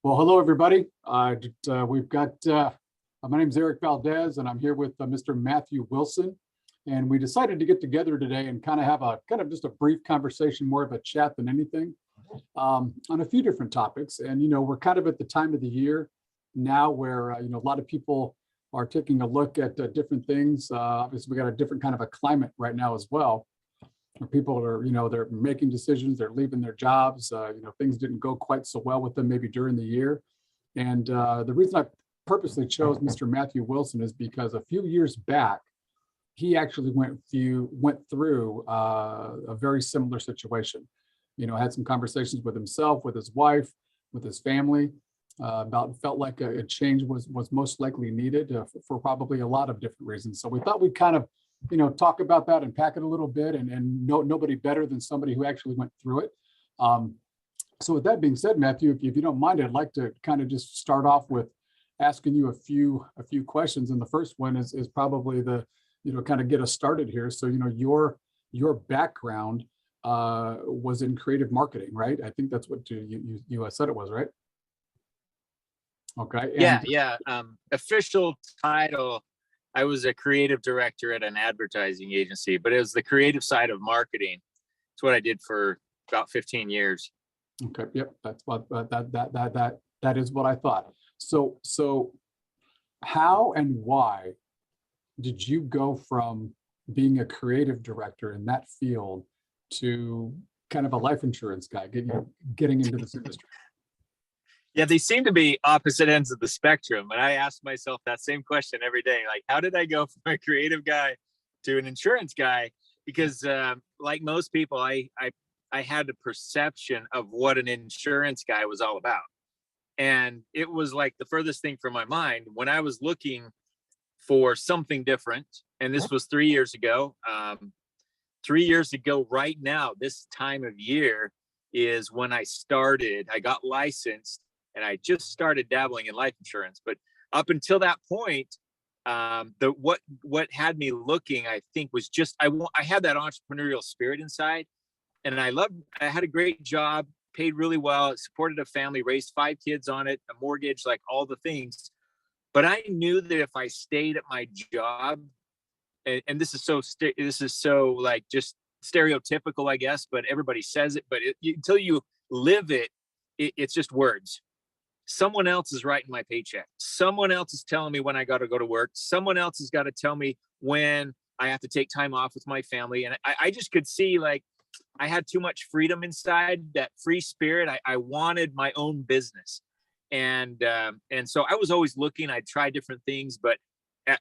Well, hello, everybody. We've got, my name's Eric Valdez, and I'm here with Mr. Matthew Wilson. And we decided to get together today and kind of have just a brief conversation, more of a chat than anything, on a few different topics. And, we're kind of at the time of the year now where, a lot of people are taking a look at different things. Obviously, we got a different kind of a climate right now as well. Where people are, they're making decisions, they're leaving their jobs, things didn't go quite so well with them maybe during the year. And the reason I purposely chose Mr. Matthew Wilson is because a few years back, he actually went through a very similar situation. Had some conversations with himself, with his wife, with his family, felt like a change was most likely needed for probably a lot of different reasons. So we thought we'd kind of talk about that and pack it a little bit, and nobody better than somebody who actually went through it. So with that being said, Matthew, if you don't mind, I'd like to kind of just start off with asking you a few questions. And the first one is probably the, kind of get us started here. So, your background was in creative marketing, right? I think that's what you said it was, right? Okay. Yeah. Official title, I was a creative director at an advertising agency, but it was the creative side of marketing. It's what I did for about 15 years. Okay. Yep. That's what that is what I thought. So how and why did you go from being a creative director in that field to kind of a life insurance guy, getting into this industry? Yeah, they seem to be opposite ends of the spectrum. And I ask myself that same question every day. Like, how did I go from a creative guy to an insurance guy? Because like most people, I had a perception of what an insurance guy was all about. And it was like the furthest thing from my mind when I was looking for something different. And this was 3 years ago. 3 years ago, right now, this time of year is when I got licensed. And I just started dabbling in life insurance, but up until that point, what had me looking, I think, was just I had that entrepreneurial spirit inside, and I had a great job, paid really well, supported a family, raised 5 kids on it, a mortgage, like all the things. But I knew that if I stayed at my job, and this is so like just stereotypical, I guess, but everybody says it, but until you live it, it's just words. Someone else is writing my paycheck. Someone else is telling me when I got to go to work. Someone else has got to tell me when I have to take time off with my family. And I just could see like I had too much freedom inside, that free spirit. I wanted my own business. And so I was always looking. I tried different things, but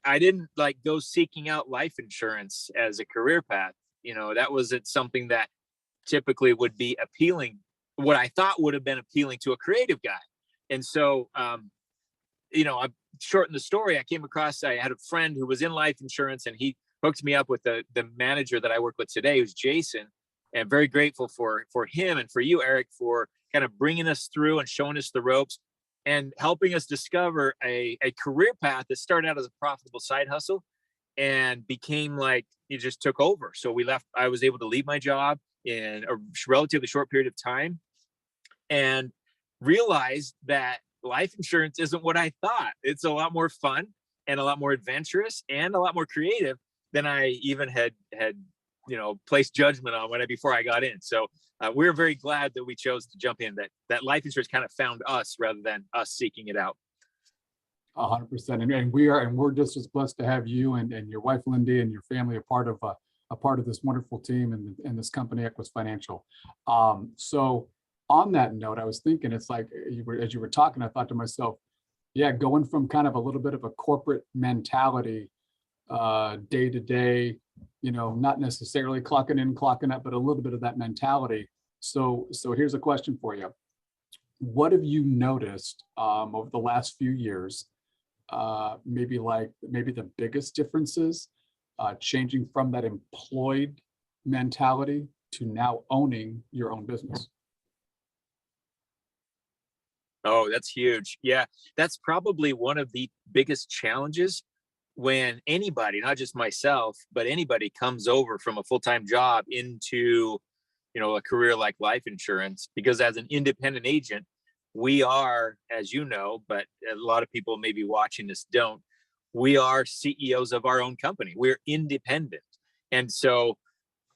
I didn't like go seeking out life insurance as a career path. That wasn't something that typically would be appealing, what I thought would have been appealing to a creative guy. And so, I shortened the story. I had a friend who was in life insurance, and he hooked me up with the manager that I work with today, who's Jason. And very grateful for him and for you, Eric, for kind of bringing us through and showing us the ropes and helping us discover a career path that started out as a profitable side hustle and became like it just took over. So I was able to leave my job in a relatively short period of time and realized that life insurance isn't what I thought. It's a lot more fun and a lot more adventurous and a lot more creative than I even had placed judgment on before I got in. So we're very glad that we chose to jump in, that life insurance kind of found us rather than us seeking it out. 100%. And we're just as blessed to have you and your wife, Lindy, and your family a part of this wonderful team and this company, Equis Financial. So on that note, I was thinking, it's like as you were talking, I thought to myself, yeah, going from kind of a little bit of a corporate mentality day to day, not necessarily clocking in, clocking out, but a little bit of that mentality. So here's a question for you. What have you noticed over the last few years, maybe the biggest differences changing from that employed mentality to now owning your own business? Oh, that's huge. Yeah, that's probably one of the biggest challenges when anybody, not just myself, but anybody comes over from a full-time job into, a career like life insurance, because as an independent agent, we are, as you know, but a lot of people maybe watching this don't, we are CEOs of our own company. We're independent. And so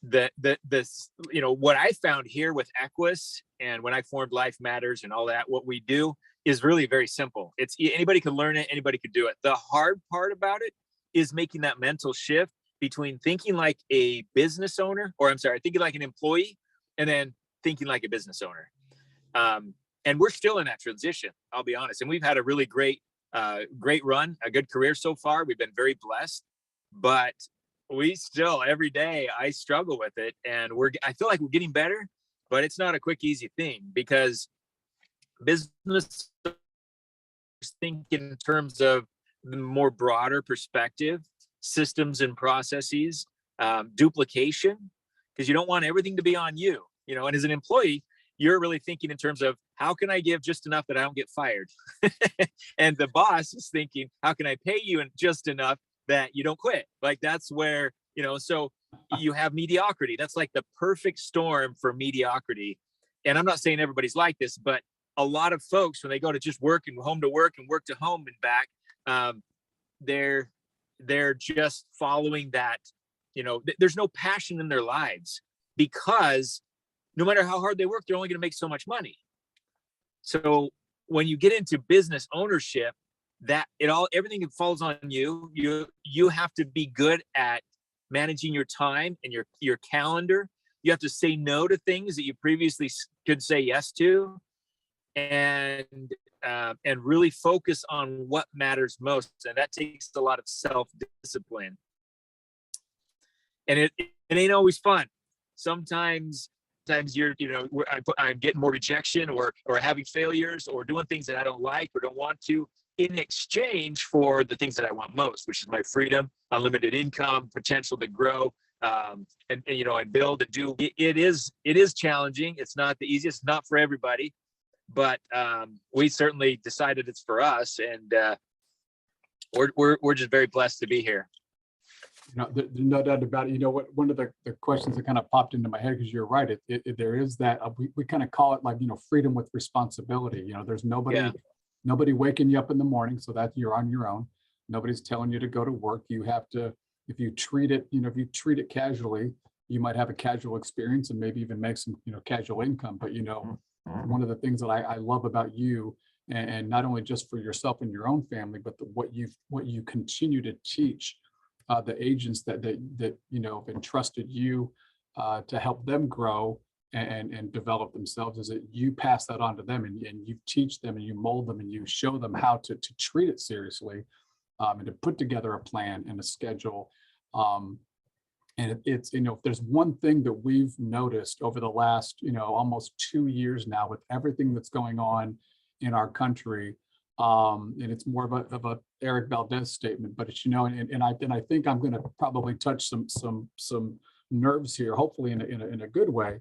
what I found here with Equis, and when I formed Life Matters and all that, what we do is really very simple. It's anybody can learn it, anybody could do it. The hard part about it is making that mental shift between thinking like a business owner, or I'm sorry, thinking like an employee, and then thinking like a business owner. And we're still in that transition, I'll be honest. And we've had a really great run, a good career so far. We've been very blessed, but we still, every day I struggle with it, and I feel like we're getting better, but it's not a quick, easy thing, because business think in terms of the more broader perspective, systems and processes, duplication, because you don't want everything to be on you, and as an employee, you're really thinking in terms of how can I give just enough that I don't get fired? And the boss is thinking, how can I pay you just enough that you don't quit? Like, that's where, so you have mediocrity. That's like the perfect storm for mediocrity. And I'm not saying everybody's like this, but a lot of folks, when they go to just work and home to work and work to home and back, they're just following that, there's no passion in their lives, because no matter how hard they work, they're only going to make so much money. So when you get into business ownership, everything falls on you. You have to be good at managing your time and your calendar. You have to say no to things that you previously could say yes to, and really focus on what matters most. And that takes a lot of self-discipline. And it ain't always fun. Sometimes you're, I'm getting more rejection, or having failures, or doing things that I don't like or don't want to, in exchange for the things that I want most, which is my freedom, unlimited income, potential to grow, and build and do. It is challenging. It's not the easiest, not for everybody, but we certainly decided it's for us, and we're just very blessed to be here. There's no doubt about it. What, one of the questions that kind of popped into my head, because you're right, there is that, we kind of call it like, freedom with responsibility. There's nobody waking you up in the morning, so that you're on your own. Nobody's telling you to go to work. You have to, if you treat it casually, you might have a casual experience and maybe even make some, casual income. But, one of the things that I love about you, and not only just for yourself and your own family, but what you continue to teach the agents that have entrusted you to help them grow and develop themselves, is that you pass that on to them, and you teach them, and you mold them, and you show them how to treat it seriously, and to put together a plan and a schedule. And it's, if there's one thing that we've noticed over the last, almost 2 years now, with everything that's going on in our country, and it's more of a Eric Valdez statement, but it's, and I think I'm going to probably touch some nerves here, hopefully in a good way,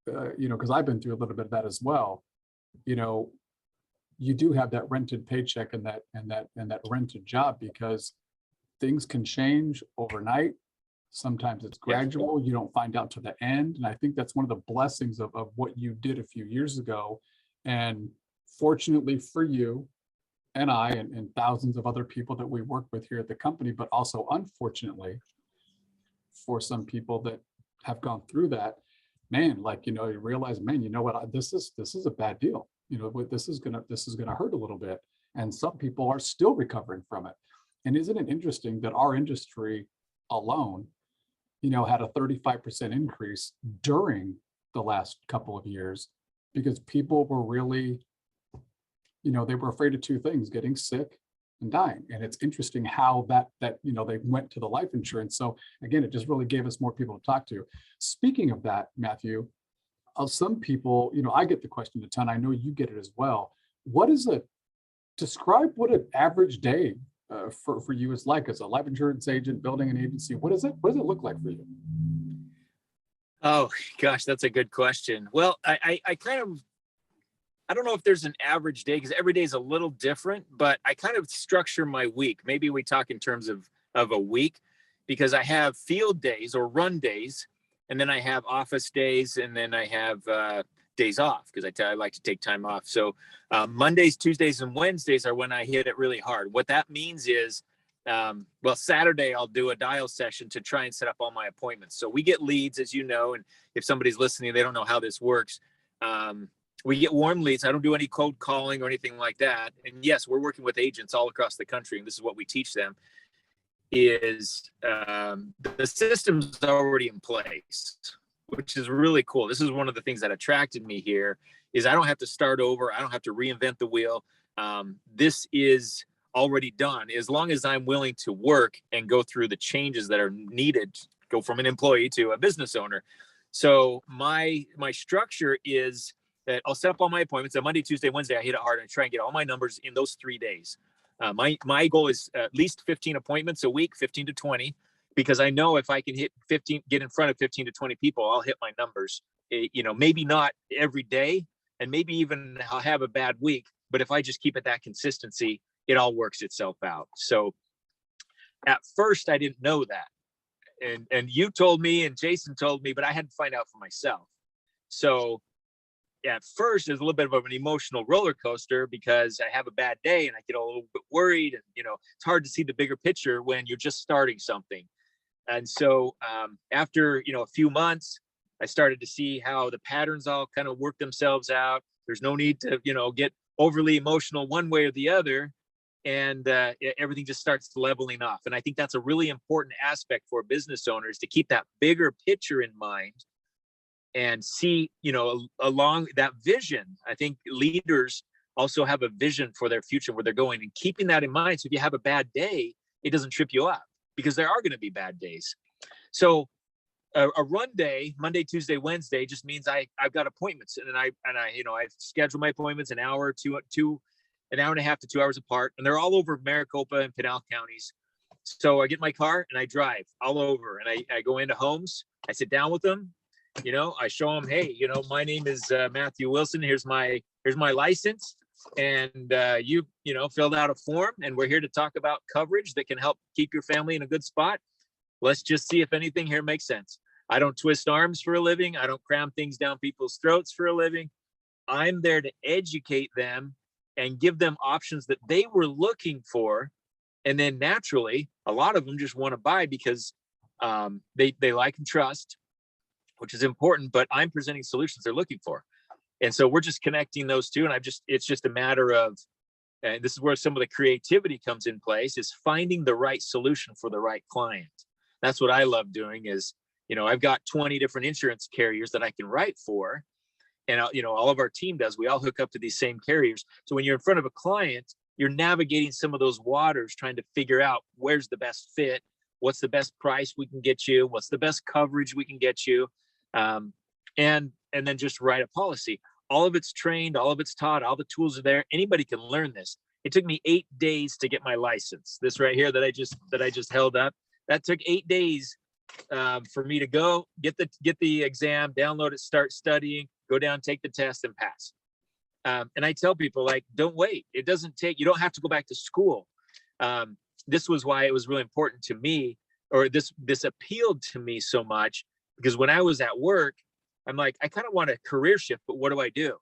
because I've been through a little bit of that as well. You do have that rented paycheck and that rented job, because things can change overnight. Sometimes it's gradual. You don't find out to the end. And I think that's one of the blessings of what you did a few years ago. And fortunately for you and I, and thousands of other people that we work with here at the company, but also unfortunately for some people that have gone through that, man, like, you realize, man, this is a bad deal. This is gonna hurt a little bit. And some people are still recovering from it. And isn't it interesting that our industry alone, had a 35% increase during the last couple of years, because people were really, they were afraid of two things: getting sick and dying. And it's interesting how that they went to the life insurance. So again, it just really gave us more people to talk to. Speaking of that, Matthew, some people, I get the question a ton. I know you get it as well. Describe what an average day for you is like as a life insurance agent building an agency. What does it look like for you? Oh gosh, that's a good question. Well, I don't know if there's an average day, because every day is a little different, but I kind of structure my week. Maybe we talk in terms of a week, because I have field days or run days, and then I have office days, and then I have days off because I like to take time off. So Mondays, Tuesdays, and Wednesdays are when I hit it really hard. What that means is, well, Saturday I'll do a dial session to try and set up all my appointments. So we get leads, as you know, and if somebody's listening, they don't know how this works. We get warm leads. I don't do any cold calling or anything like that. And yes, we're working with agents all across the country, and this is what we teach them. Is the system's already in place, which is really cool. This is one of the things that attracted me here. Is I don't have to start over. I don't have to reinvent the wheel. This is already done. As long as I'm willing to work and go through the changes that are needed, go from an employee to a business owner. So my structure is that I'll set up all my appointments on Monday, Tuesday, Wednesday. I hit it hard and try and get all my numbers in those 3 days. My goal is at least 15 appointments a week, 15 to 20, because I know if I can get in front of 15 to 20 people, I'll hit my numbers. Maybe not every day, and maybe even I'll have a bad week, but if I just keep it that consistency, it all works itself out. So at first I didn't know that. And you told me and Jason told me, but I had to find out for myself. So at first there's a little bit of an emotional roller coaster because I have a bad day and I get a little bit worried, and it's hard to see the bigger picture when you're just starting something. And so after a few months, I started to see how the patterns all kind of work themselves out. There's no need to get overly emotional one way or the other, and everything just starts leveling off. And I think that's a really important aspect for business owners, to keep that bigger picture in mind and see, along that vision. I think leaders also have a vision for their future, where they're going, and keeping that in mind. So if you have a bad day, it doesn't trip you up, because there are going to be bad days. So a run day, Monday, Tuesday, Wednesday, just means I've got appointments, and I schedule my appointments an hour and a half to 2 hours apart, and they're all over Maricopa and Pinal counties. So I get my car and I drive all over, and I go into homes. I sit down with them. I show them, hey, my name is Matthew Wilson. Here's my license, and you filled out a form, and we're here to talk about coverage that can help keep your family in a good spot. Let's just see if anything here makes sense. I don't twist arms for a living. I don't cram things down people's throats for a living. I'm there to educate them and give them options that they were looking for. And then naturally, a lot of them just want to buy because they like and trust, which is important, but I'm presenting solutions they're looking for. And so we're just connecting those two. And it's just a matter of, and this is where some of the creativity comes in place, is finding the right solution for the right client. That's what I love doing is, I've got 20 different insurance carriers that I can write for. And, all of our team does. We all hook up to these same carriers. So when you're in front of a client, you're navigating some of those waters, trying to figure out where's the best fit, what's the best price we can get you, what's the best coverage we can get you, and then just write a policy. All of it's trained, all of it's taught, all the tools are there. Anybody can learn this. It took me 8 days to get my license. This right here that I just held up, that took 8 days for me to go get the exam, download it, start studying, go down, take the test, and pass. And I tell people, don't wait. It doesn't take, you don't have to go back to school. This was why it was really important to me, or this appealed to me so much, because when I was at work, I'm like, I kind of want a career shift, but what do I do?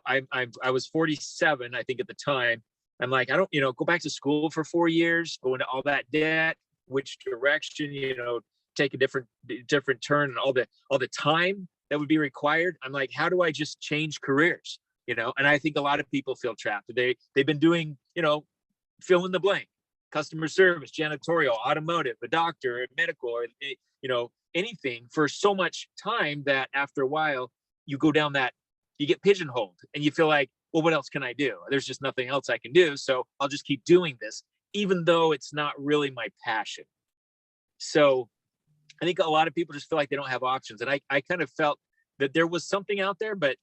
I was 47, I think at the time. I'm like, I don't, go back to school for 4 years, go into all that debt, which direction, take a different turn, and all the time that would be required. I'm like, how do I just change careers? And I think a lot of people feel trapped. They've been doing, fill in the blank, customer service, janitorial, automotive, a doctor, medical, or, anything for so much time that after a while you go down that, you get pigeonholed, and you feel like, well, what else can I do? There's just nothing else I can do. So I'll just keep doing this, even though it's not really my passion. So I think a lot of people just feel like they don't have options. And I kind of felt that there was something out there, but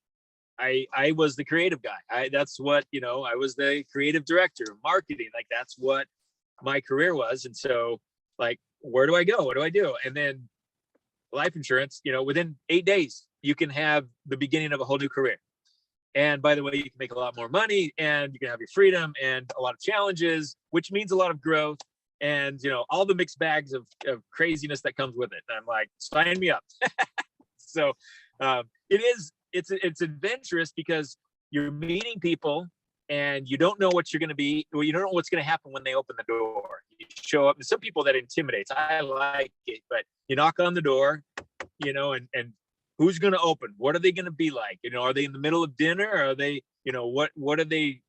I was the creative guy. That's what, I was the creative director of marketing. That's what my career was. And so where do I go? What do I do? And then life insurance, within 8 days, you can have the beginning of a whole new career. And by the way, you can make a lot more money, and you can have your freedom and a lot of challenges, which means a lot of growth, and, all the mixed bags of craziness that comes with it. And I'm like, sign me up. So it is it's adventurous because you're meeting people and you don't know what you're going to be, or you don't know what's going to happen when they open the door. You show up, and some people that intimidates. I like it, but you knock on the door, and who's going to open? What are they going to be like? Are they in the middle of dinner? Or are they, what are they?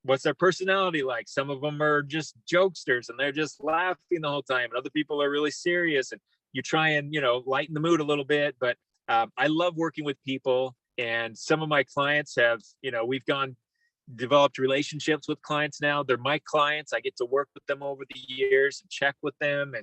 What's their personality like? Some of them are just jokesters and they're just laughing the whole time, and other people are really serious. And you try and lighten the mood a little bit. But I love working with people, and some of my clients have, we've developed relationships with clients now. They're my clients. I get to work with them over the years and check with them,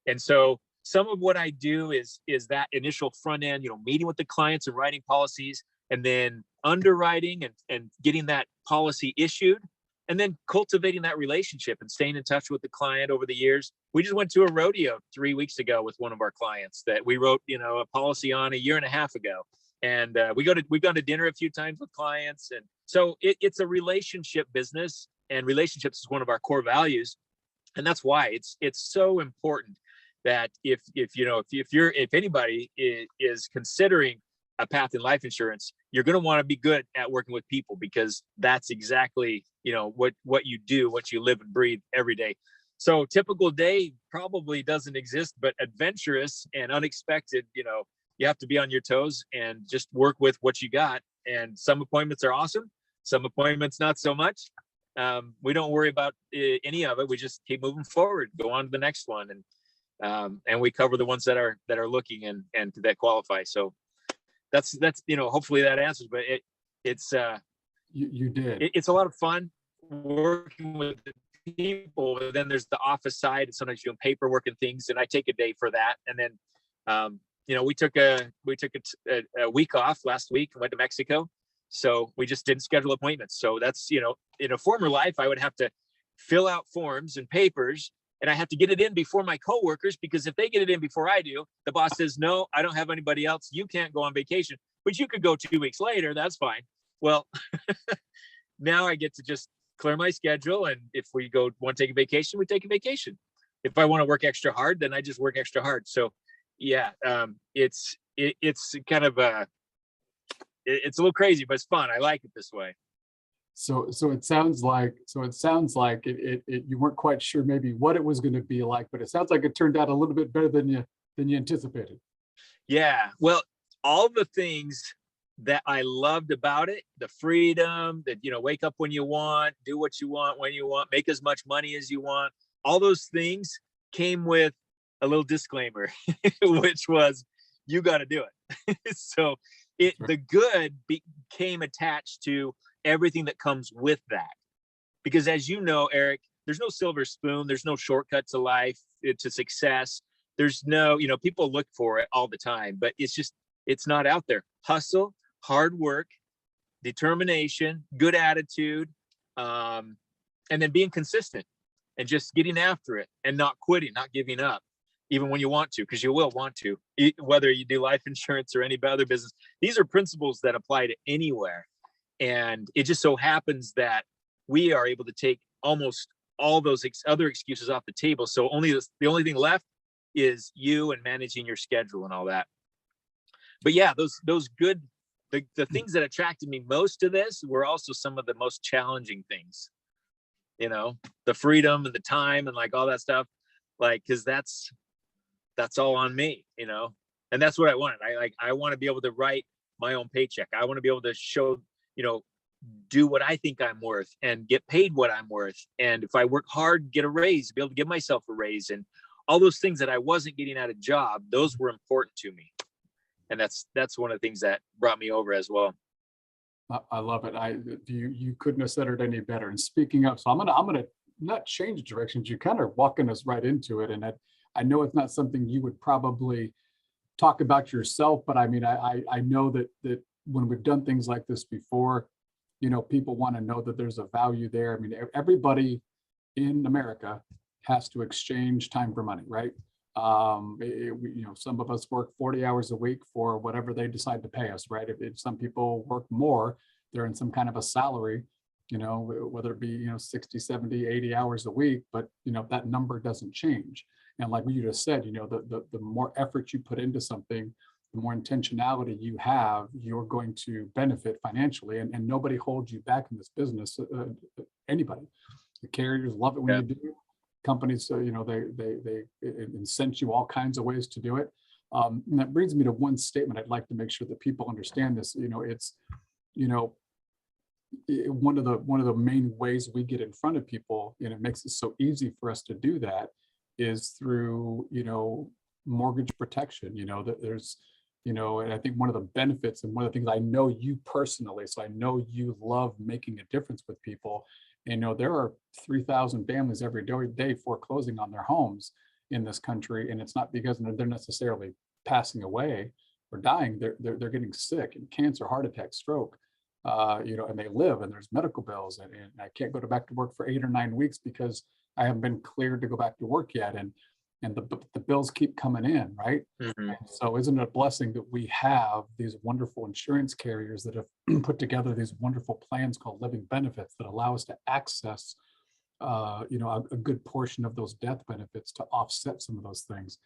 and so some of what I do is that initial front end, meeting with the clients and writing policies, and then underwriting and getting that policy issued, and then cultivating that relationship and staying in touch with the client over the years. We just went to a rodeo 3 weeks ago with one of our clients that we wrote, a policy on a year and a half ago. And we've gone to dinner a few times with clients. And so it's a relationship business, and relationships is one of our core values. And that's why it's so important that if anybody is considering a path in life insurance, you're going to want to be good at working with people, because that's exactly, what you do, what you live and breathe every day. So typical day probably doesn't exist, but adventurous and unexpected, you have to be on your toes and just work with what you got. And some appointments are awesome. Some appointments, not so much. We don't worry about any of it. We just keep moving forward, go on to the next one. And we cover the ones that are looking and that qualify. So that's hopefully that answers, but it's you did. It's a lot of fun working with the people. And then there's the office side, and sometimes you're doing paperwork and things, and I take a day for that. And then we took a week off last week and went to Mexico, so we just didn't schedule appointments. So that's, in a former life I would have to fill out forms and papers, and I have to get it in before my coworkers, because if they get it in before I do, the boss says, no, I don't have anybody else. You can't go on vacation, but you could go 2 weeks later. That's fine. Well, now I get to just clear my schedule. And if we want to take a vacation, we take a vacation. If I want to work extra hard, then I just work extra hard. So yeah, it's kind of it's a little crazy, but it's fun. I like it this way. So it sounds like you weren't quite sure maybe what it was going to be like, but it sounds like it turned out a little bit better than you anticipated. Yeah, well, all the things that I loved about it, the freedom that, wake up when you want, do what you want when you want, make as much money as you want, all those things came with a little disclaimer, which was, you got to do it. So the good became attached to everything that comes with that. Because as you know, Eric, there's no silver spoon. There's no shortcut to life, to success. There's no, people look for it all the time, but it's not out there. Hustle, hard work, determination, good attitude, and then being consistent and just getting after it and not quitting, not giving up, even when you want to, because you will want to, whether you do life insurance or any other business. These are principles that apply to anywhere. And it just so happens that we are able to take almost all those other excuses off the table. So the only thing left is you and managing your schedule and all that. But yeah, those good, the things that attracted me most to this were also some of the most challenging things, the freedom and the time and like all that stuff, like, cause that's all on me, and that's what I wanted. I want to be able to write my own paycheck. I want to be able to show, do what I think I'm worth and get paid what I'm worth. And if I work hard, get a raise, be able to give myself a raise, and all those things that I wasn't getting at a job, those were important to me. And that's one of the things that brought me over as well. I love it. You couldn't have said it any better. And speaking of, so I'm gonna not change directions. You're kind of walking us right into it. And I know it's not something you would probably talk about yourself, but I mean, I know that when we've done things like this before, people want to know that there's a value there. I mean, everybody in America has to exchange time for money, right? Some of us work 40 hours a week for whatever they decide to pay us, right? If some people work more, they're in some kind of a salary, whether it be, 60, 70, 80 hours a week, but, that number doesn't change. And like you just said, the more effort you put into something, the more intentionality you have, you're going to benefit financially, and nobody holds you back in this business. Anybody, the carriers love it when Yeah. you do. Companies, you know, they incent you all kinds of ways to do it. And that brings me to one statement I'd like to make sure that people understand this. You know, it's, you know, one of the main ways we get in front of people, and it makes it so easy for us to do that, is through, you know, mortgage protection. You know, that there's, you know, and I think one of the benefits, and one of the things I know you personally, so I know you love making a difference with people. And, you know, there are 3,000 families every day foreclosing on their homes in this country, and it's not because they're necessarily passing away or dying. They're getting sick, and cancer, heart attack, stroke. You know, and they live, and there's medical bills, and I can't go back to work for 8 or 9 weeks because I haven't been cleared to go back to work yet, and the bills keep coming in, right? Mhm. So isn't it a blessing that we have these wonderful insurance carriers that have put together these wonderful plans called living benefits that allow us to access, you know, a good portion of those death benefits to offset some of those things.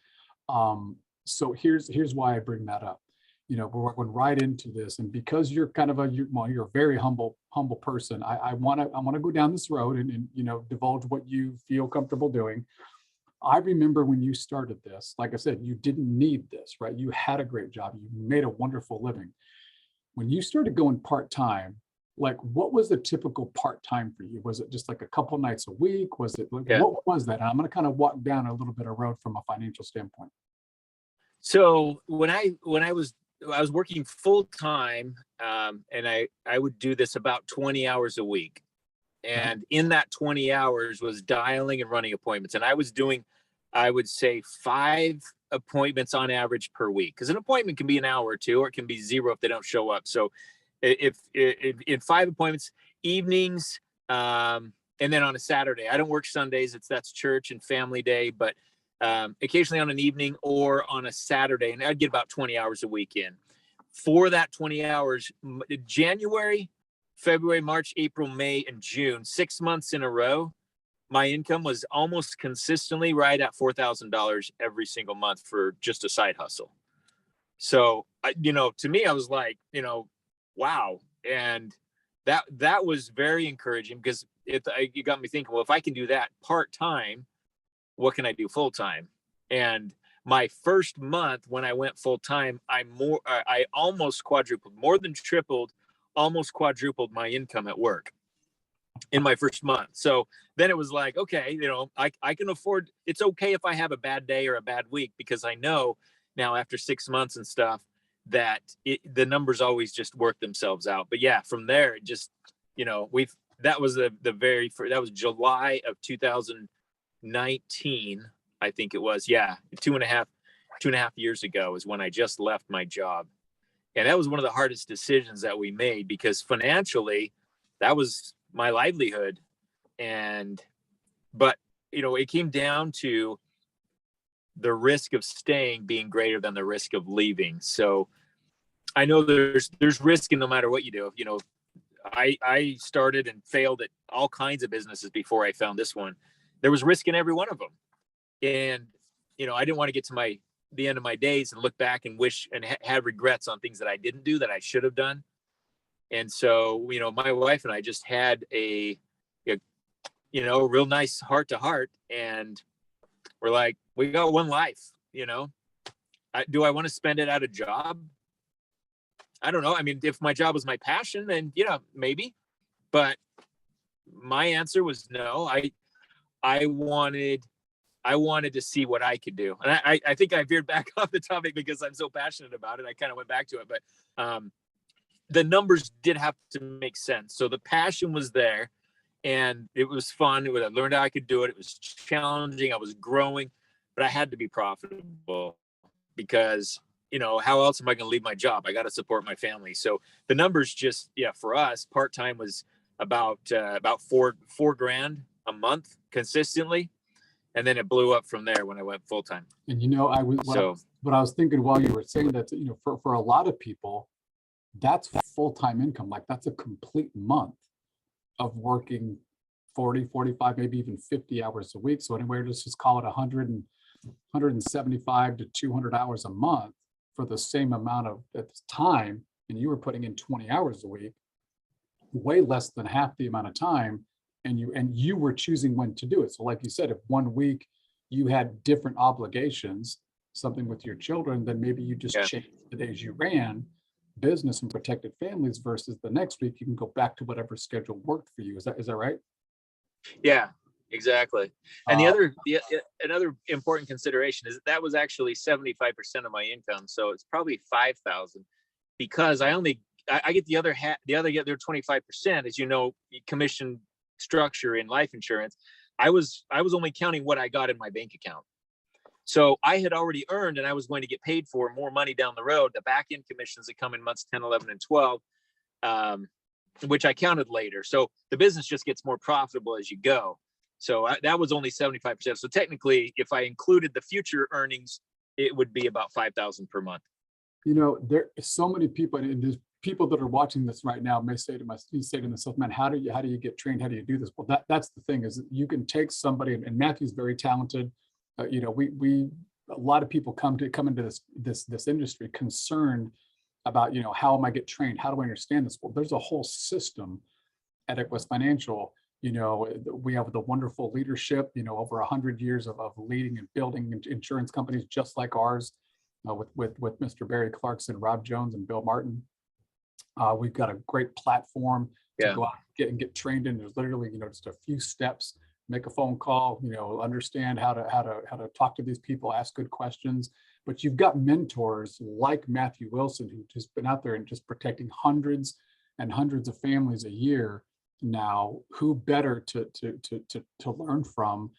So here's why I bring that up. You know, we're going right into this, and because you're kind of you're a very humble person. I want to go down this road and you know, divulge what you feel comfortable doing. I remember when you started this, like I said, you didn't need this, right? You had a great job, you made a wonderful living. When you started going part-time, like, what was the typical part-time for you? Was it just like a couple nights a week? Was it like, Yeah. what was that? And I'm going to kind of walk down a little bit of road from a financial standpoint. So when I was working full time, and I would do this about 20 hours a week, and in that 20 hours was dialing and running appointments, and I was doing, I would say, 5 appointments on average per week, because an appointment can be an hour or two, or it can be 0 if they don't show up. So if in 5 appointments, evenings, and then on a Saturday. I don't work Sundays, that's church and family day, but occasionally on an evening or on a Saturday, and I'd get about 20 hours a week in. For that 20 hours, January, February, March, April, May, and June, 6 months in a row, my income was almost consistently right at $4,000 every single month for just a side hustle. So, you know, to me, I was like, you know, wow. And that was very encouraging, because it got me thinking, well, if I can do that part-time, what can I do full-time? And my first month when I went full-time, I almost quadrupled, more than tripled, almost quadrupled my income at work in my first month. So then it was like, okay, you know, I can afford, it's okay if I have a bad day or a bad week, because I know now after 6 months and stuff that the numbers always just work themselves out. But yeah, from there, it just, you know, that was the very first, that was July of 2019, I think it was. Yeah, 2.5 years ago is when I just left my job. And that was one of the hardest decisions that we made, because financially, that was my livelihood. But, you know, it came down to the risk of staying being greater than the risk of leaving. So I know there's risk in no matter what you do. You know, I started and failed at all kinds of businesses before I found this one. There was risk in every one of them. And, you know, I didn't want to get to the end of my days and look back and wish and have regrets on things that I didn't do that I should have done. And so, you know, my wife and I just had a you know, real nice heart to heart. And we're like, we got one life, you know, do I want to spend it at a job? I don't know. I mean, if my job was my passion, then, you know, maybe, but my answer was no. I wanted to see what I could do. And I think I veered back off the topic because I'm so passionate about it. I kind of went back to it, but the numbers did have to make sense. So the passion was there, and it was fun. I learned how I could do it. It was challenging. I was growing, but I had to be profitable, because, you know, how else am I going to leave my job? I got to support my family. So the numbers just, yeah, for us, part-time was about four grand a month consistently. And then it blew up from there when I went full-time. And, you know, what I was thinking while you were saying that, you know, for a lot of people, that's full-time income. Like, that's a complete month of working 40, 45, maybe even 50 hours a week. So anyway, let's just call it 175 to 200 hours a month for the same amount of time, and you were putting in 20 hours a week, way less than half the amount of time, and you were choosing when to do it. So like you said, if one week you had different obligations, something with your children, then maybe you just changed the days you ran business and protected families, versus the next week you can go back to whatever schedule worked for you. Is that right? Yeah, exactly. And another important consideration is that was actually 75% of my income. So it's probably 5,000, because I get the other half, the other 25%, as you know, commission structure in life insurance. I was only counting what I got in my bank account. So I had already earned, and I was going to get paid for more money down the road, the back end commissions that come in months 10, 11, and 12, which I counted later. So the business just gets more profitable as you go. So that was only 75%. So technically, if I included the future earnings, it would be about 5,000 per month. There are so many people, and there's people that are watching this right now may say to themselves, man, how do you get trained? How do you do this? Well, that's the thing, is you can take somebody, and Matthew's very talented. A lot of people come into this industry concerned about, how am I get trained? How do I understand this? Well, there's a whole system at Equis Financial. We have the wonderful leadership, over 100 years of leading and building insurance companies just like ours, with Mr. Barry Clarkson, Rob Jones, and Bill Martin. We've got a great platform to go out and get trained in. There's literally, just a few steps. Make a phone call, understand how to talk to these people, ask good questions. But you've got mentors like Matthew Wilson, who's just been out there and just protecting hundreds and hundreds of families a year now. Who better to learn from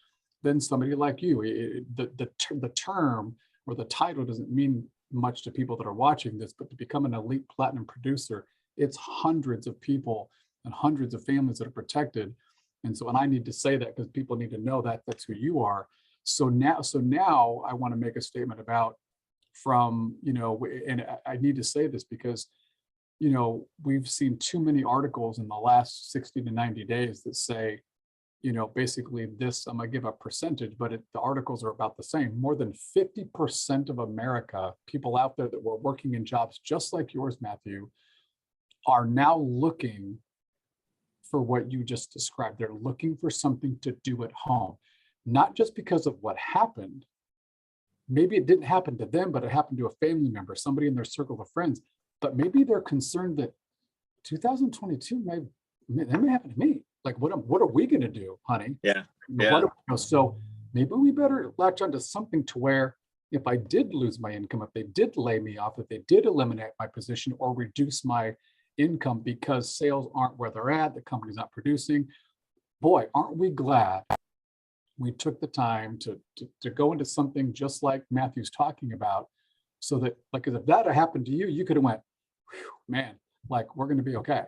than somebody like you? The term or the title doesn't mean much to people that are watching this, but to become an elite platinum producer, it's hundreds of people and hundreds of families that are protected. And I need to say that because people need to know that that's who you are. So now I want to make a statement about and I need to say this because, we've seen too many articles in the last 60 to 90 days that say, basically this, I'm going to give a percentage, but the articles are about the same. More than 50% of America, people out there that were working in jobs just like yours, Matthew, are now looking for what you just described. They're looking for something to do at home, not just because of what happened. Maybe it didn't happen to them, but it happened to a family member, somebody in their circle of friends. But maybe they're concerned that 2022 may happen to me. Like, what are we going to do, honey? Yeah. So maybe we better latch onto something to where if I did lose my income, if they did lay me off, if they did eliminate my position or reduce my income because sales aren't where they're at, the company's not producing, boy, aren't we glad we took the time to go into something just like Matthew's talking about, so that, like, if that had happened to you, you could have went, man, like, we're going to be okay,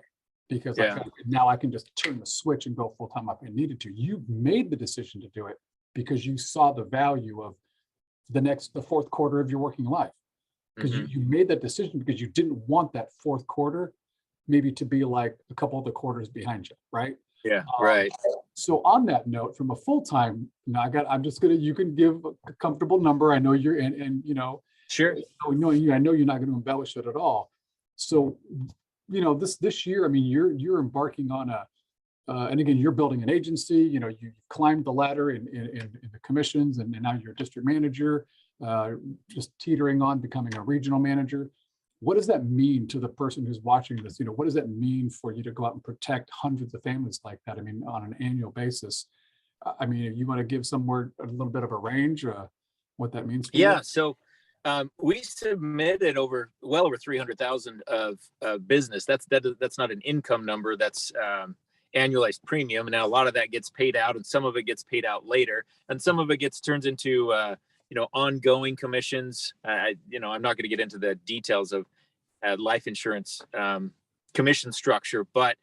because now I can just turn the switch and go full time if I needed to. You've made the decision to do it because you saw the value of the fourth quarter of your working life, because you made that decision because you didn't want that fourth quarter maybe to be like a couple of the quarters behind you, right? Yeah, right. So on that note, from a full-time, you can give a comfortable number. I know you're in, and sure. I know you're not going to embellish it at all. So, this year, I mean, you're embarking on and again, you're building an agency. You climbed the ladder in the commissions, and now you're a district manager, just teetering on becoming a regional manager. What does that mean to the person who's watching this? What does that mean for you to go out and protect hundreds of families like that? I mean, on an annual basis. I mean, if you want to give somewhere a little bit of a range, what that means for you? Yeah. So we submitted well over 300,000 of business. That's not an income number. That's annualized premium. And now a lot of that gets paid out, and some of it gets paid out later, and some of it turns into ongoing commissions. I'm not going to get into the details of life insurance commission structure, but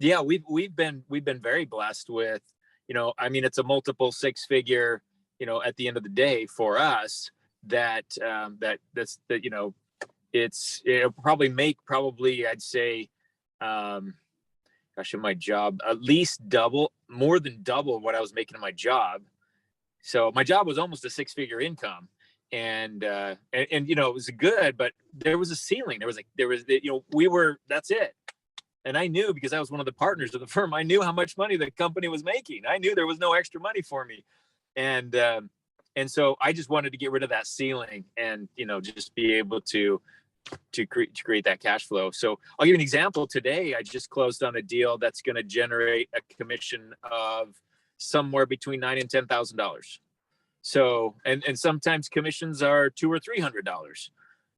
we've been very blessed with, it's a multiple six figure, at the end of the day for us, it'll probably I'd say, in my job, at least more than double what I was making in my job. So my job was almost a six-figure income, and you know, it was good, but there was a ceiling. That's it. And I knew, because I was one of the partners of the firm, I knew how much money the company was making. I knew there was no extra money for me. And so I just wanted to get rid of that ceiling and, you know, just be able to create that cash flow. So I'll give you an example. Today, I just closed on a deal that's going to generate a commission of somewhere between $9,000 and $10,000. So, and sometimes commissions are $200 or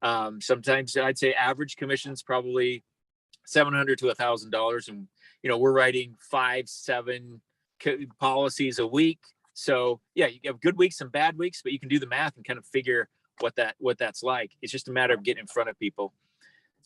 $300. Sometimes I'd say average commissions probably $700 to $1,000, and you know, we're writing 5-7 policies a week. So yeah, you have good weeks and bad weeks, but you can do the math and kind of figure what that's like. It's just a matter of getting in front of people.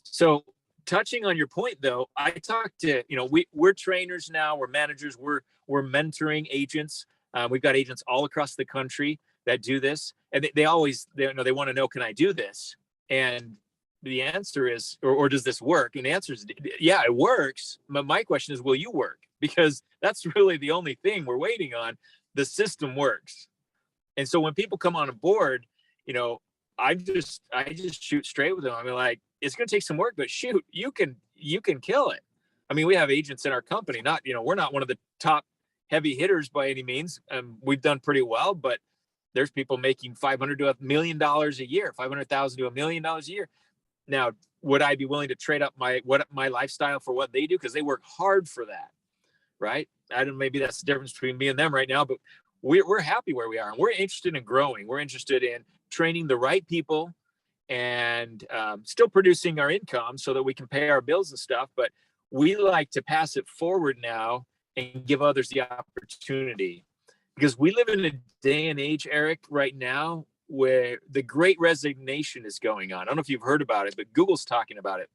So touching on your point though, I talked to, you know, we're trainers now, we're managers, we're mentoring agents. We've got agents all across the country that do this, and they always, they want to know, can I do this? And the answer is, or does this work? And the answer is, yeah, it works. But my question is, will you work? Because that's really the only thing we're waiting on. The system works. And so when people come on board, you know, I just shoot straight with them. I mean, like, it's going to take some work, but shoot, you can kill it. I mean, we have agents in our company, not, you know, we're not one of the top heavy hitters by any means. We've done pretty well, but there's people making $500,000 to $1 million a year, $500,000 to $1 million a year. Now, would I be willing to trade up my lifestyle for what they do? Because they work hard for that, right? I don't. Maybe that's the difference between me and them right now. But we're happy where we are, and we're interested in growing. We're interested in training the right people, and still producing our income so that we can pay our bills and stuff. But we like to pass it forward now and give others the opportunity, because we live in a day and age, Eric, right now, where the great resignation is going on. I don't know if you've heard about it, but Google's talking about it.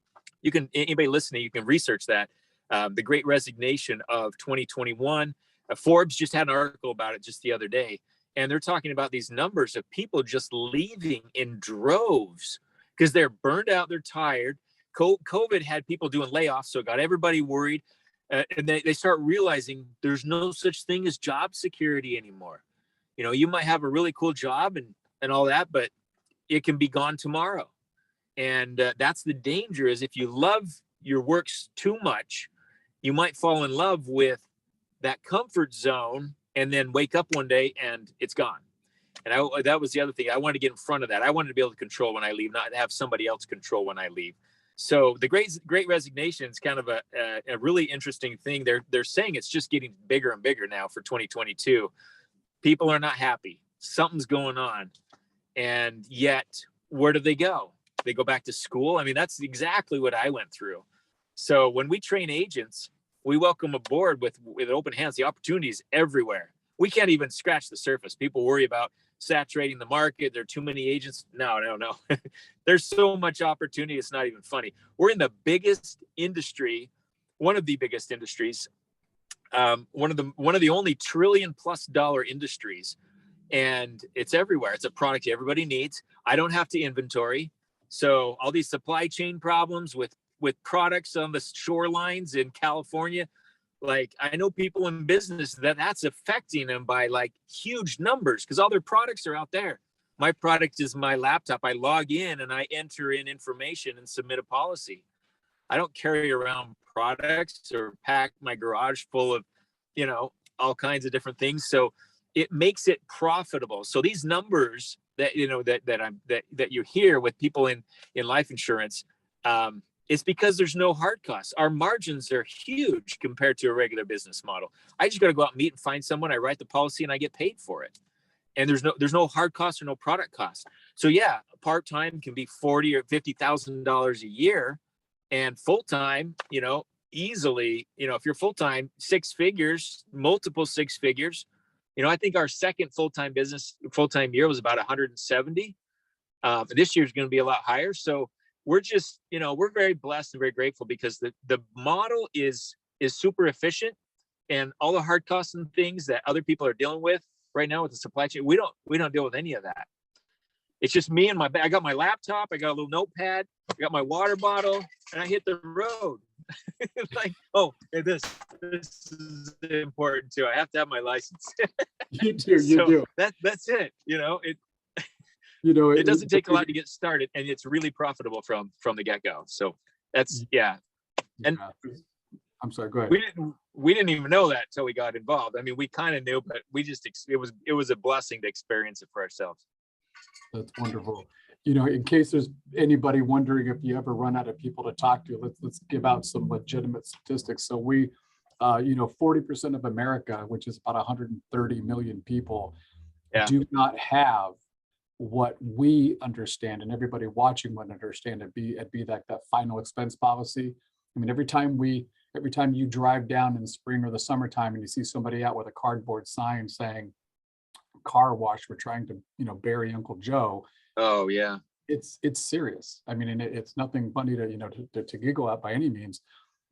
Anybody listening, you can research that. The great resignation of 2021. Forbes just had an article about it just the other day. And they're talking about these numbers of people just leaving in droves because they're burned out, they're tired. COVID had people doing layoffs, so it got everybody worried. And they start realizing there's no such thing as job security anymore. You know, you might have a really cool job and all that, but it can be gone tomorrow. And that's the danger, is if you love your works too much, you might fall in love with that comfort zone and then wake up one day and it's gone. And that was the other thing. I wanted to get in front of that. I wanted to be able to control when I leave, not have somebody else control when I leave. So the great resignation is kind of a really interesting thing. They're saying it's just getting bigger and bigger now for 2022. People are not happy. Something's going on. And yet, where do they go? They go back to school. I mean, that's exactly what I went through. So when we train agents, we welcome aboard with open hands. The opportunities everywhere. We can't even scratch the surface. People worry about saturating the market. There are too many agents. No. There's so much opportunity. It's not even funny. We're in the biggest industry, one of the biggest industries, one of the only $1 trillion+ industries, and it's everywhere. It's a product everybody needs. I don't have to inventory. So all these supply chain problems with products on the shorelines in California, like, I know people in business that's affecting them by like huge numbers because all their products are out there. My product is my laptop. I log in and I enter in information and submit a policy. I don't carry around products or pack my garage full of, you know, all kinds of different things. So it makes it profitable. So these numbers that, you know, that you hear with people in life insurance, it's because there's no hard costs. Our margins are huge compared to a regular business model. I just got to go out and meet and find someone. I write the policy and I get paid for it. And there's no hard costs or no product costs. So yeah, part-time can be $40,000 or $50,000 a year, and full-time, you know, easily, you know, if you're full-time, six figures, multiple six figures. You know, I think our second full-time year was about 170. This year's going to be a lot higher. So we're just, you know, we're very blessed and very grateful because the model is super efficient, and all the hard costs and things that other people are dealing with right now with the supply chain, we don't deal with any of that. It's just me and I got my laptop, I got a little notepad, I got my water bottle, and I hit the road. It's like, oh, hey, this is important too. I have to have my license. You do. That's it. You know, It doesn't take a lot to get started, and it's really profitable from the get-go. So that's, yeah. And I'm sorry, go ahead. We didn't even know that until we got involved. I mean, we kind of knew, but it was a blessing to experience it for ourselves. That's wonderful. In case there's anybody wondering if you ever run out of people to talk to, let's give out some legitimate statistics. So we, 40% of America, which is about 130 million people, do not have what we understand, and everybody watching would understand it be that final expense policy. I mean, every time you drive down in the spring or the summertime and you see somebody out with a cardboard sign saying car wash, we're trying to bury Uncle Joe. Oh yeah, it's serious. I mean, and it's nothing funny to giggle at by any means,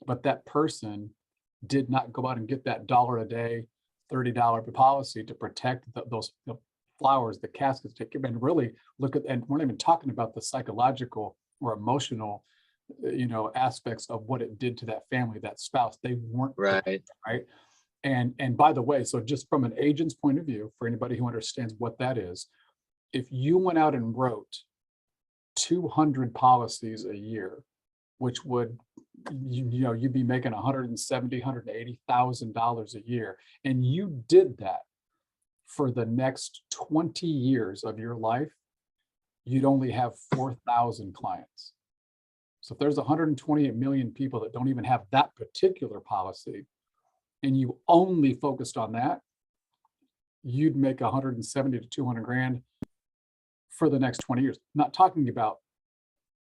but that person did not go out and get that $1 a day, $30 policy to protect those flowers, the caskets, and really look at, and we're not even talking about the psychological or emotional aspects of what it did to that family, that spouse. They weren't right. And by the way, so just from an agent's point of view, for anybody who understands what that is, if you went out and wrote 200 policies a year, which would, you'd be making $170,000, $180,000 a year, and you did that for the next 20 years of your life, you'd only have 4,000 clients. So if there's 128 million people that don't even have that particular policy, and you only focused on that, you'd make 170 to 200 grand for the next 20 years. Not talking about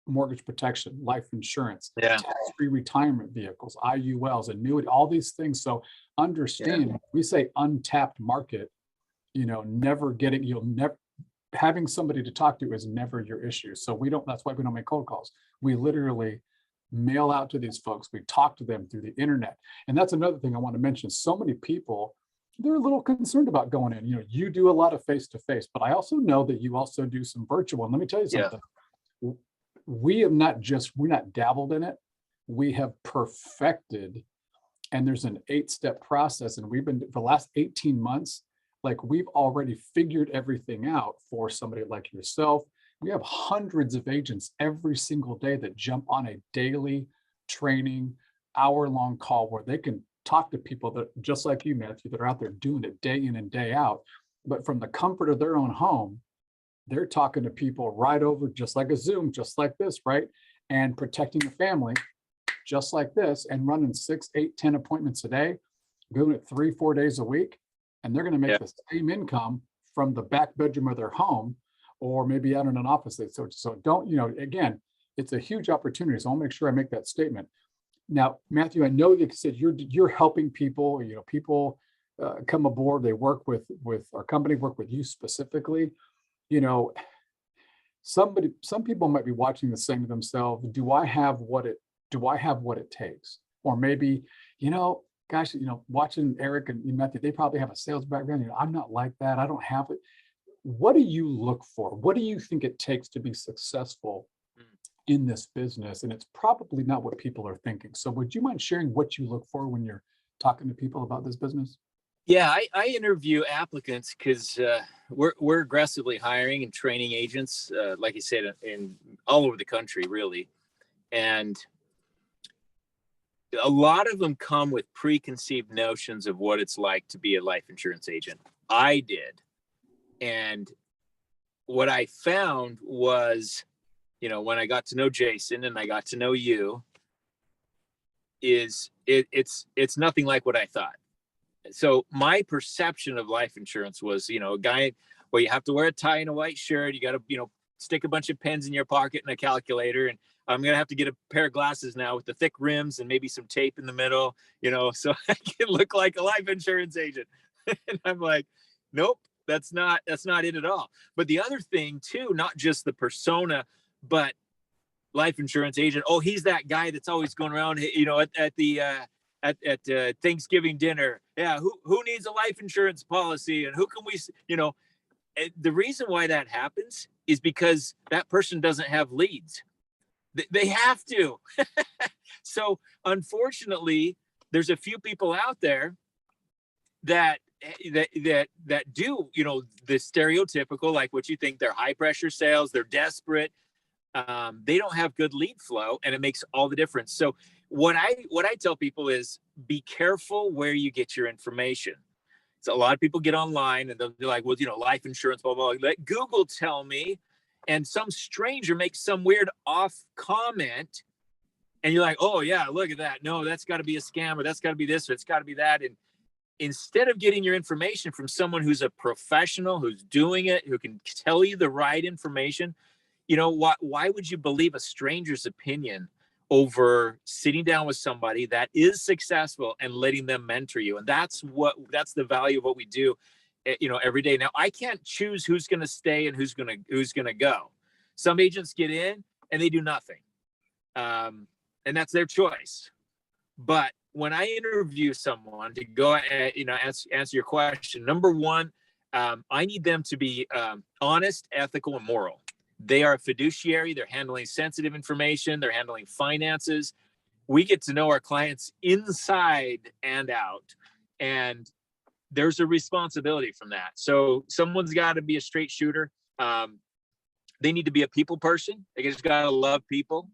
mortgage protection, life insurance, tax-free retirement vehicles, IULs, annuity, all these things. So understand, we say untapped market, having somebody to talk to is never your issue. So that's why we don't make cold calls. We literally mail out to these folks. We talk to them through the internet. And that's another thing I want to mention. So many people, they're a little concerned about going in. You do a lot of face-to-face, but I also know that you also do some virtual. And let me tell you something. We're not dabbled in it. We have perfected, and there's an 8-step process. And we've been, for the last 18 months, like we've already figured everything out for somebody like yourself. We have hundreds of agents every single day that jump on a daily training, hour-long call where they can talk to people that, just like you, Matthew, that are out there doing it day in and day out. But from the comfort of their own home, they're talking to people right over, just like a Zoom, just like this, right? And protecting a family, just like this, and running 6, 8, 10 appointments a day, doing it 3-4 days a week. And they're going to make the same income from the back bedroom of their home, or maybe out in an office. So don't, again, it's a huge opportunity. So I'll make sure I make that statement. Now, Matthew, I know you said you're helping people, people come aboard, they work with our company, work with you specifically. Some people might be watching this saying to themselves, do I have what it takes? Or maybe, gosh, watching Eric and Matthew, they probably have a sales background. I'm not like that. I don't have it. What do you look for? What do you think it takes to be successful in this business? And it's probably not what people are thinking. So would you mind sharing what you look for when you're talking to people about this business? Yeah, I interview applicants because we're aggressively hiring and training agents, like you said, in all over the country, really. And a lot of them come with preconceived notions of what it's like to be a life insurance agent. I did. And what I found was, when I got to know Jason and I got to know you, it's nothing like what I thought. So my perception of life insurance was, a guy where you have to wear a tie and a white shirt. You got to, stick a bunch of pens in your pocket and a calculator. And I'm going to have to get a pair of glasses now with the thick rims and maybe some tape in the middle, so I can look like a life insurance agent. And I'm like, nope, that's not it at all. But the other thing too, not just the persona, but life insurance agent. Oh, he's that guy that's always going around, at the Thanksgiving dinner. Yeah. Who needs a life insurance policy, and who can we, the reason why that happens is because that person doesn't have leads. They have to. So unfortunately, there's a few people out there that do, the stereotypical, like what you think, they're high pressure sales, they're desperate, they don't have good lead flow, and it makes all the difference. So what I tell people is, be careful where you get your information. So a lot of people get online and they'll be like, well, life insurance, blah, blah, blah. Let Google tell me. And some stranger makes some weird off comment. And you're like, oh yeah, look at that. No, that's got to be a scam, or that's got to be this, or it's got to be that. And instead of getting your information from someone who's a professional, who's doing it, who can tell you the right information, why would you believe a stranger's opinion over sitting down with somebody that is successful and letting them mentor you? And that's the value of what we do, every day. Now, I can't choose who's going to stay and who's going to go. Some agents get in and they do nothing. And that's their choice. But when I interview someone, to go, answer your question, number one, I need them to be honest, ethical, and moral. They are a fiduciary. They're handling sensitive information. They're handling finances. We get to know our clients inside and out, and there's a responsibility from that. So someone's got to be a straight shooter. They need to be a people person. They just got to love people.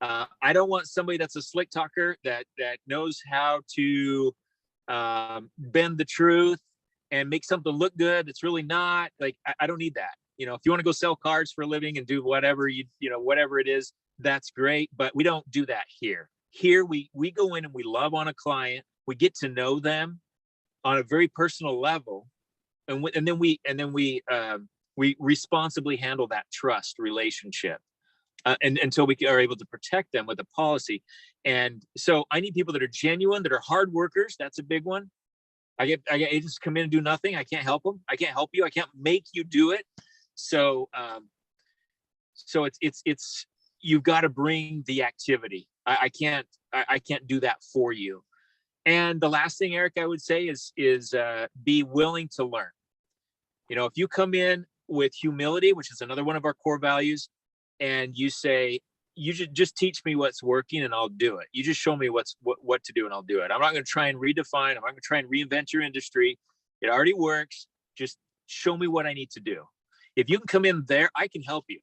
I don't want somebody that's a slick talker that knows how to bend the truth and make something look good. It's really not. Like, I don't need that. If you want to go sell cars for a living and do whatever whatever it is, that's great. But we don't do that here. Here we go in and we love on a client. We get to know them on a very personal level, and then we responsibly handle that trust relationship. And until we are able to protect them with a policy. And so I need people that are genuine, that are hard workers. That's a big one. I get agents come in and do nothing. I can't help them. I can't help you. I can't make you do it. So it's you've got to bring the activity. I can't do that for you. And the last thing, Eric, I would say is be willing to learn. If you come in with humility, which is another one of our core values, and you say, you should just teach me what's working and I'll do it. You just show me what to do and I'll do it. I'm not going to try and redefine. I'm not going to try and reinvent your industry. It already works. Just show me what I need to do. If you can come in there, I can help you.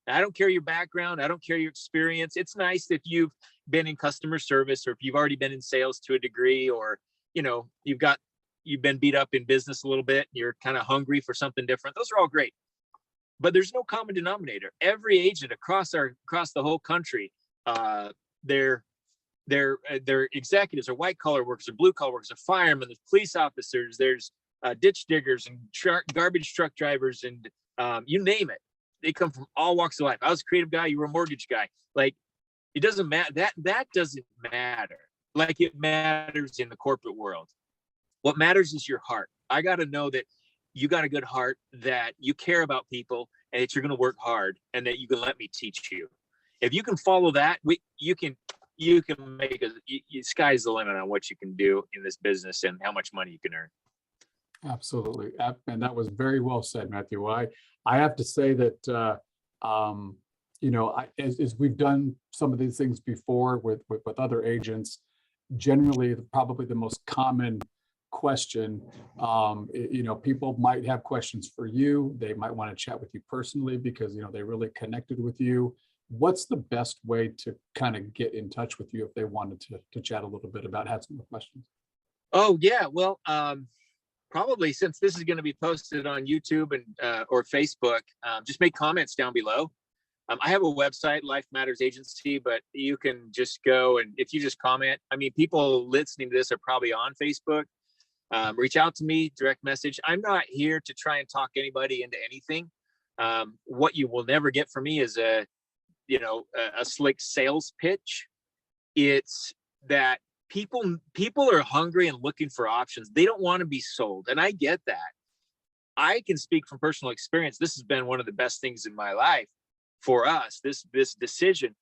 I don't care your background. I don't care your experience. It's nice if you've been in customer service, or if you've already been in sales to a degree, or, you've been beat up in business a little bit. And you're kind of hungry for something different. Those are all great. But there's no common denominator. Every agent across the whole country, they're executives, or white collar workers, or blue collar workers, or firemen, there's police officers, there's ditch diggers and garbage truck drivers, and you name it. They come from all walks of life. I was a creative guy. You were a mortgage guy. Like, it doesn't matter. That doesn't matter like it matters in the corporate world. What matters is your heart. I got to know that you got a good heart, that you care about people, and that you're going to work hard, and that you can let me teach you. If you can follow that, you can make sky's the limit on what you can do in this business and how much money you can earn. Absolutely. And that was very well said, Matthew. I have to say that, as we've done some of these things before with other agents, generally, probably the most common question, people might have questions for you. They might want to chat with you personally because, they really connected with you. What's the best way to kind of get in touch with you if they wanted to chat a little bit about, had some more questions? Oh, yeah. Well, probably, since this is going to be posted on YouTube and or Facebook, just make comments down below. I have a website, Life Matters Agency, but you can just go, and if you just comment, people listening to this are probably on Facebook. Reach out to me, direct message. I'm not here to try and talk anybody into anything. What you will never get from me is a slick sales pitch. It's that people are hungry and looking for options. They don't want to be sold. And I get that. I can speak from personal experience. This has been one of the best things in my life for us, this decision,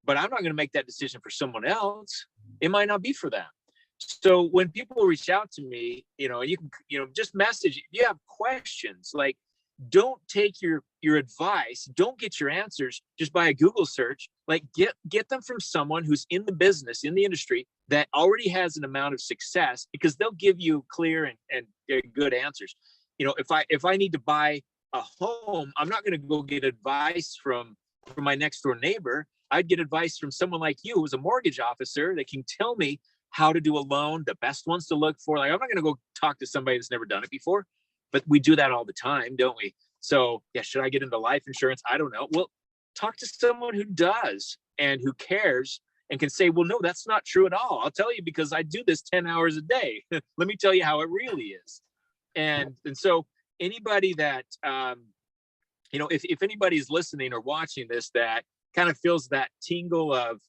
but I'm not going to make that decision for someone else. It might not be for them. So when people reach out to me, you can, just message. If you have questions, don't take your advice, don't get your answers just by a Google search. Like get them from someone who's in the business, in the industry, that already has an amount of success, because they'll give you clear and good answers. If I need to buy a home, I'm not going to go get advice from my next door neighbor. I'd get advice from someone like you, who's a mortgage officer, that can tell me how to do a loan, the best ones to look for. Like, I'm not going to go talk to somebody that's never done it before, but we do that all the time, don't we? So yeah, should I get into life insurance? I don't know. Well, talk to someone who does and who cares and can say, well, no, that's not true at all. I'll tell you, because I do this 10 hours a day. Let me tell you how it really is. And so anybody that, if anybody's listening or watching this that kind of feels that tingle of,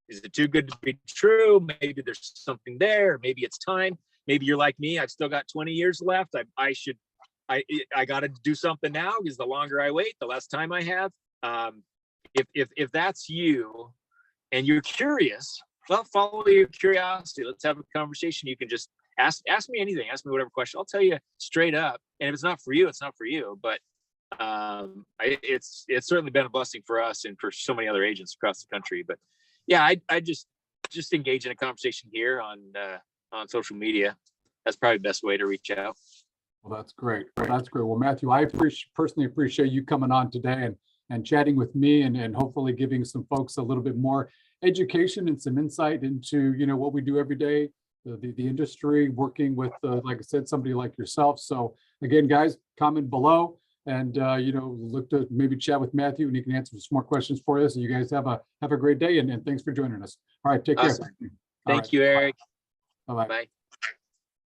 is it too good to be true? Maybe there's something there. Maybe it's time. Maybe you're like me. I've still got 20 years left. I got to do something now, because the longer I wait, the less time I have. If that's you and you're curious, well, follow your curiosity. Let's have a conversation. You can just ask me anything. Ask me whatever question. I'll tell you straight up. And if it's not for you, it's not for you. But it's certainly been a blessing for us and for so many other agents across the country. But yeah, I just engage in a conversation here on social media. That's probably the best way to reach out. Well, that's great. That's great. Well, Matthew, I personally appreciate you coming on today and chatting with me and hopefully giving some folks a little bit more education and some insight into, what we do every day, the industry, working with, like I said, somebody like yourself. So again, guys, comment below and, look to maybe chat with Matthew and he can answer some more questions for us. So you guys have a great day and thanks for joining us. All right. Take Awesome. care. Thank you, Eric. Bye-bye. Bye.